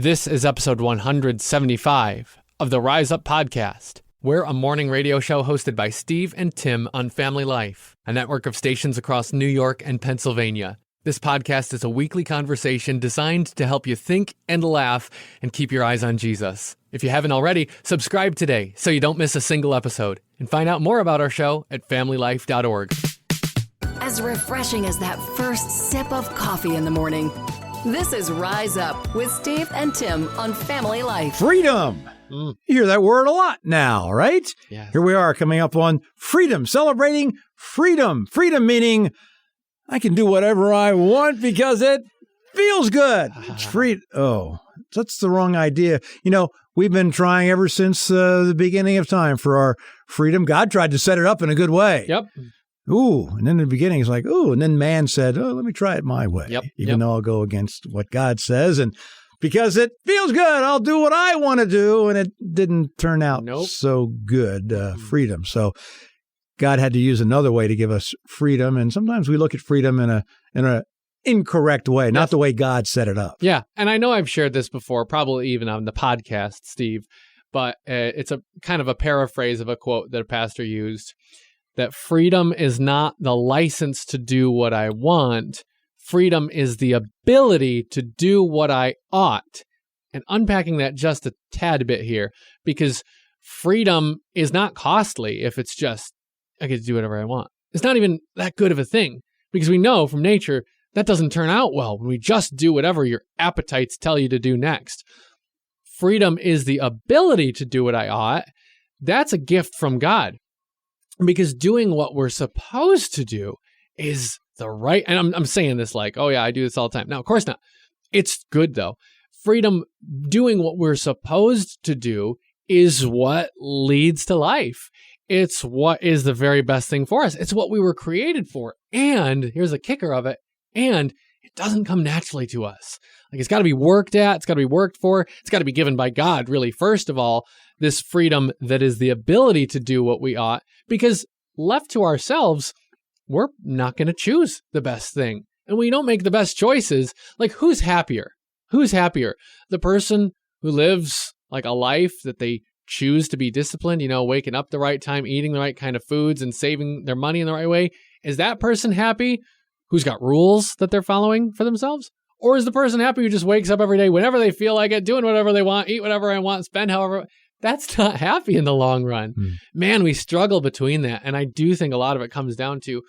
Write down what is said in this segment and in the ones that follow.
This is episode 175 of the Rise Up Podcast. We're a morning radio show hosted by Steve and Tim on Family Life, a network of stations across New York and Pennsylvania. This podcast is a weekly conversation designed to help you think and laugh and keep your eyes on Jesus. If you haven't already, subscribe today so you don't miss a single episode. And find out more about our show at familylife.org. As refreshing as that first sip of coffee in the morning. This is Rise Up with Steve and Tim on Family Life. Freedom. You hear that word a lot now, right? Yes. Here we are coming up on freedom, celebrating freedom. Freedom meaning I can do whatever I want because it feels good. It's free. Oh, that's the wrong idea. You know, we've been trying ever since the beginning of time for our freedom. God tried to set it up in a good way. Yep. Ooh, and then in the beginning, it's like, ooh, and then man said, oh, let me try it my way. Even though I'll go against what God says. And because it feels good, I'll do what I want to do. And it didn't turn out so good, freedom. So God had to use another way to give us freedom. And sometimes we look at freedom in a incorrect way, not the way God set it up. Yeah. And I know I've shared this before, probably even on the podcast, Steve, but it's a kind of a paraphrase of a quote that a pastor used. That freedom is not the license to do what I want. Freedom is the ability to do what I ought. And unpacking that just a tad bit here, because freedom is not costly if it's just, I get to do whatever I want. It's not even that good of a thing, because we know from nature that doesn't turn out well when we just do whatever your appetites tell you to do next. Freedom is the ability to do what I ought. That's a gift from God. Because doing what we're supposed to do is the right, and I'm saying this like, oh yeah, I do this all the time. No, of course not. It's good though. Freedom, doing what we're supposed to do is what leads to life. It's what is the very best thing for us. It's what we were created for. And here's the kicker of it. And it doesn't come naturally to us. Like it's got to be worked at. It's got to be worked for. It's got to be given by God, really, first of all. This freedom that is the ability to do what we ought, because left to ourselves, we're not going to choose the best thing. And when you don't make the best choices, like who's happier? Who's happier? The person who lives like a life that they choose to be disciplined, waking up the right time, eating the right kind of foods and saving their money in the right way. Is that person happy who's got rules that they're following for themselves? Or is the person happy who just wakes up every day whenever they feel like it, doing whatever they want, eat whatever I want, spend however... That's not happy in the long run. Man, we struggle between that. And I do think a lot of it comes down to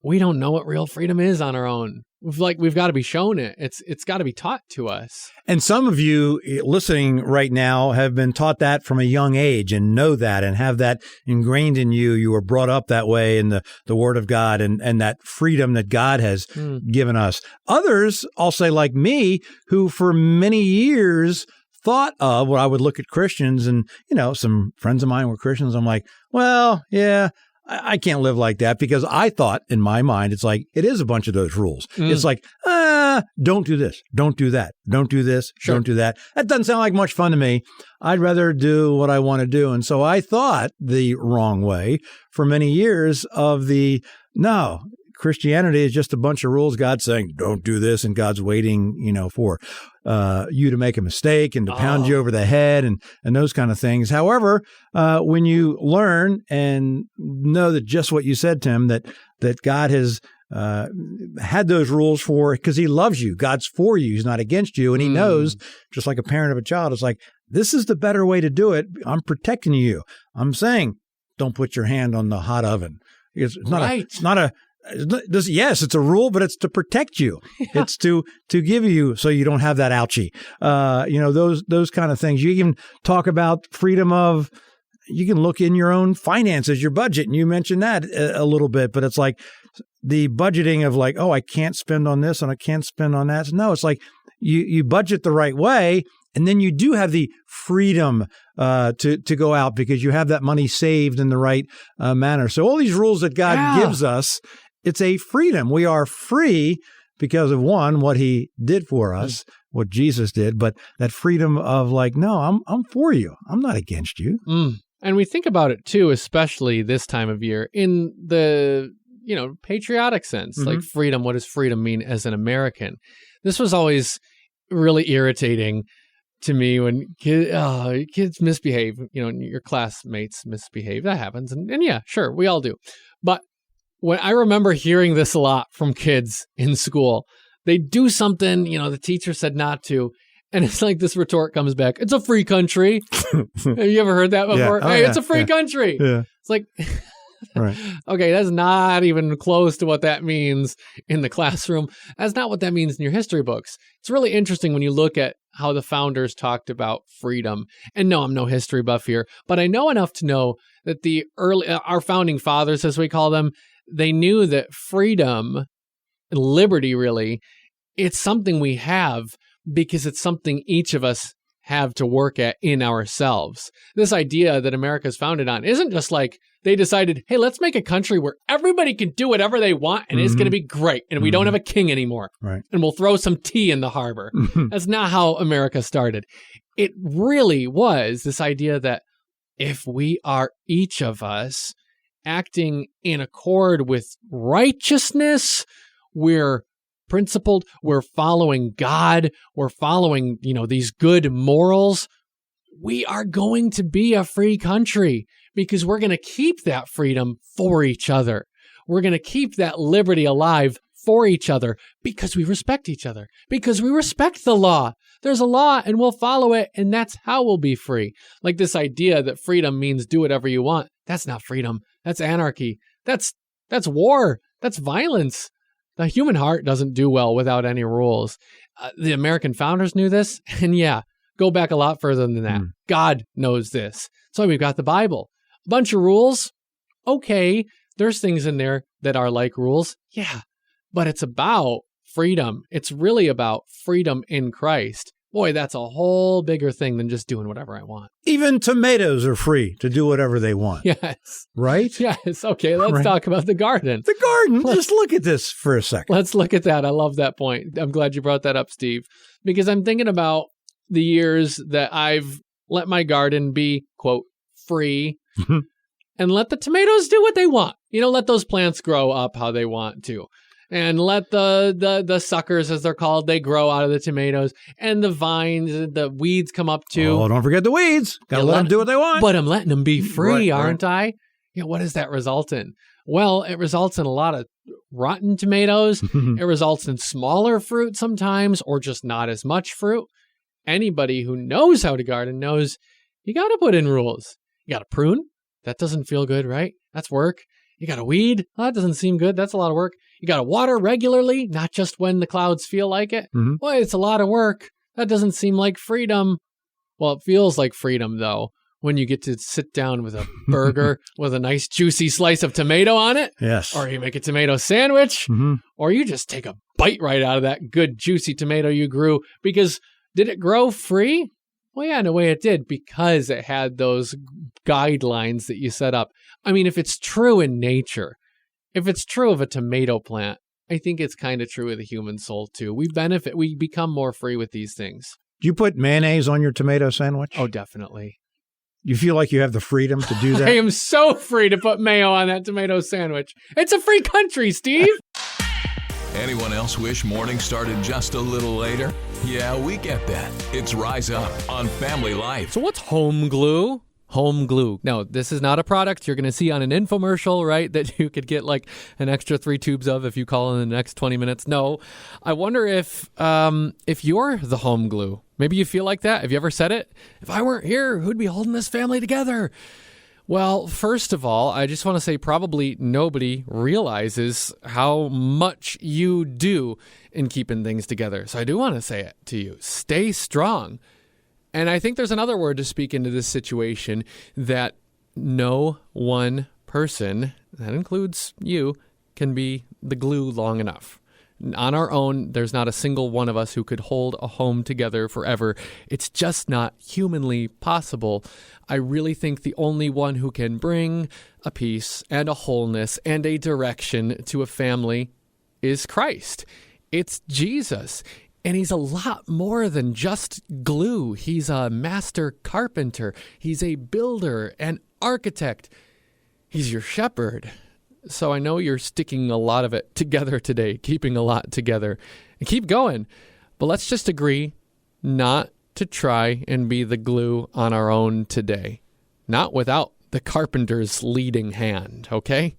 we don't know what real freedom is on our own. We've got to be shown it. It's got to be taught to us. And some of you listening right now have been taught that from a young age and know that and have that ingrained in you. You were brought up that way in the Word of God and that freedom that God has given us. Others, I'll say like me, who for many years thought of what I would look at Christians and, some friends of mine were Christians. I'm like, well, yeah, I can't live like that because I thought in my mind, it's like, it is a bunch of those rules. It's like, don't do this. Don't do that. Don't do this. Sure. Don't do that. That doesn't sound like much fun to me. I'd rather do what I want to do. And so I thought the wrong way for many years of no, Christianity is just a bunch of rules. God's saying, don't do this. And God's waiting, for you to make a mistake and to pound you over the head and those kind of things. However, when you learn and know that just what you said, Tim, that God has had those rules because he loves you. God's for you. He's not against you. And he knows, just like a parent of a child, it's like, this is the better way to do it. I'm protecting you. I'm saying, don't put your hand on the hot oven. It's not yes, it's a rule, but it's to protect you. Yeah. It's to give you so you don't have that ouchie. Those kind of things. You even talk about freedom of, you can look in your own finances, your budget, and you mentioned that a little bit, but it's like the budgeting of like, oh, I can't spend on this and I can't spend on that. No, it's like you budget the right way. And then you do have the freedom to go out because you have that money saved in the right manner. So all these rules that God gives us, it's a freedom. We are free because of one, what he did for us, what Jesus did, but that freedom of like, no, I'm for you. I'm not against you. And we think about it too, especially this time of year in the, patriotic sense, like freedom. What does freedom mean as an American? This was always really irritating to me when kids misbehave, your classmates misbehave. That happens. And yeah, sure, we all do. But when I remember hearing this a lot from kids in school, they do something, the teacher said not to. And it's like this retort comes back. It's a free country. Have you ever heard that before? Yeah. Oh, hey, yeah. It's a free country. Yeah. It's like, Right. okay, that's not even close to what that means in the classroom. That's not what that means in your history books. It's really interesting when you look at how the founders talked about freedom. And no, I'm no history buff here, but I know enough to know that our founding fathers, as we call them, they knew that freedom, liberty really, it's something we have because it's something each of us have to work at in ourselves. This idea that America's founded on isn't just like they decided, hey, let's make a country where everybody can do whatever they want and it's going to be great. And we don't have a king anymore. Right. And we'll throw some tea in the harbor. That's not how America started. It really was this idea that if we are each of us acting in accord with righteousness, we're principled, we're following God, we're following, these good morals, we are going to be a free country because we're going to keep that freedom for each other. We're going to keep that liberty alive for each other because we respect each other, because we respect the law. There's a law and we'll follow it, and that's how we'll be free. Like this idea that freedom means do whatever you want. That's not freedom. That's anarchy. That's war. That's violence. The human heart doesn't do well without any rules. The American founders knew this, and yeah, go back a lot further than that. God knows this. So we've got the Bible. A bunch of rules. Okay, there's things in there that are like rules. Yeah, but it's about freedom. It's really about freedom in Christ. Boy, that's a whole bigger thing than just doing whatever I want. Even tomatoes are free to do whatever they want. Yes. Right? Yes. Okay, let's talk about the garden. The garden. Just look at this for a second. Let's look at that. I love that point. I'm glad you brought that up, Steve, because I'm thinking about the years that I've let my garden be, quote, free and let the tomatoes do what they want. Let those plants grow up how they want to. And let the suckers, as they're called, they grow out of the tomatoes. And the vines, the weeds come up too. Oh, don't forget the weeds. Got to let them do what they want. But I'm letting them be free, Right. aren't I? What does that result in? Well, it results in a lot of rotten tomatoes. It results in smaller fruit sometimes, or just not as much fruit. Anybody who knows how to garden knows you got to put in rules. You got to prune. That doesn't feel good, right? That's work. You got to weed. Oh, that doesn't seem good. That's a lot of work. You got to water regularly, not just when the clouds feel like it. Boy, it's a lot of work. That doesn't seem like freedom. Well, it feels like freedom, though, when you get to sit down with a burger with a nice juicy slice of tomato on it. Yes. Or you make a tomato sandwich. Or you just take a bite right out of that good juicy tomato you grew. Because did it grow free? Well, yeah, in a way it did, because it had those guidelines that you set up. I mean, if it's true in nature, if it's true of a tomato plant, I think it's kind of true of the human soul too. We benefit, we become more free with these things. Do you put mayonnaise on your tomato sandwich? Oh, definitely. You feel like you have the freedom to do that? I am so free to put mayo on that tomato sandwich. It's a free country, Steve. Anyone else wish morning started just a little later? Yeah, we get that. It's Rise Up on Family Life. So what's home glue? Home glue. No, this is not a product you're going to see on an infomercial, right? That you could get like an extra 3 tubes of if you call in the next 20 minutes. No, I wonder if you're the home glue. Maybe you feel like that. Have you ever said it? If I weren't here, who'd be holding this family together? Well, first of all, I just want to say probably nobody realizes how much you do in keeping things together. So I do want to say it to you. Stay strong. And I think there's another word to speak into this situation, that no one person, that includes you, can be the glue long enough. On our own, there's not a single one of us who could hold a home together forever. It's just not humanly possible. I really think the only one who can bring a peace and a wholeness and a direction to a family is Christ. It's Jesus. And he's a lot more than just glue. He's a master carpenter. He's a builder, an architect. He's your shepherd. So I know you're sticking a lot of it together today, keeping a lot together. And keep going. But let's just agree not to try and be the glue on our own today. Not without the carpenter's leading hand, okay?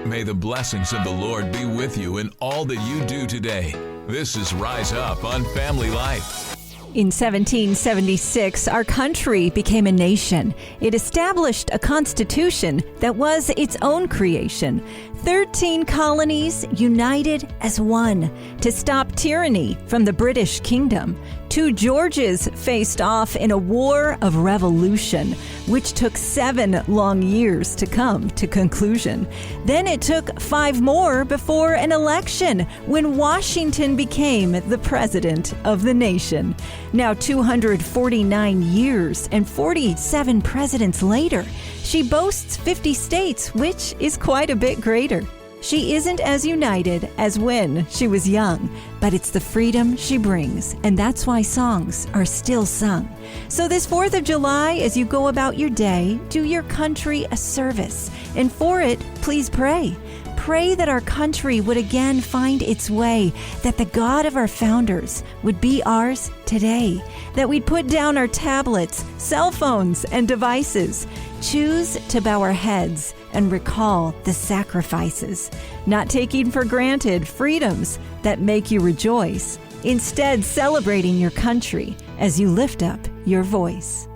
May the blessings of the Lord be with you in all that you do today. This is Rise Up on Family Life. In 1776, our country became a nation. It established a constitution that was its own creation. 13 colonies united as one to stop tyranny from the British Kingdom. 2 Georges faced off in a war of revolution, which took 7 long years to come to conclusion. Then it took 5 more before an election when Washington became the president of the nation. Now 249 years and 47 presidents later, she boasts 50 states, which is quite a bit greater. She isn't as united as when she was young, but it's the freedom she brings, and that's why songs are still sung. So this 4th of July, as you go about your day, do your country a service, and for it, please pray. Pray that our country would again find its way, that the God of our founders would be ours today, that we'd put down our tablets, cell phones, and devices, choose to bow our heads and recall the sacrifices, not taking for granted freedoms that make you rejoice, instead celebrating your country as you lift up your voice.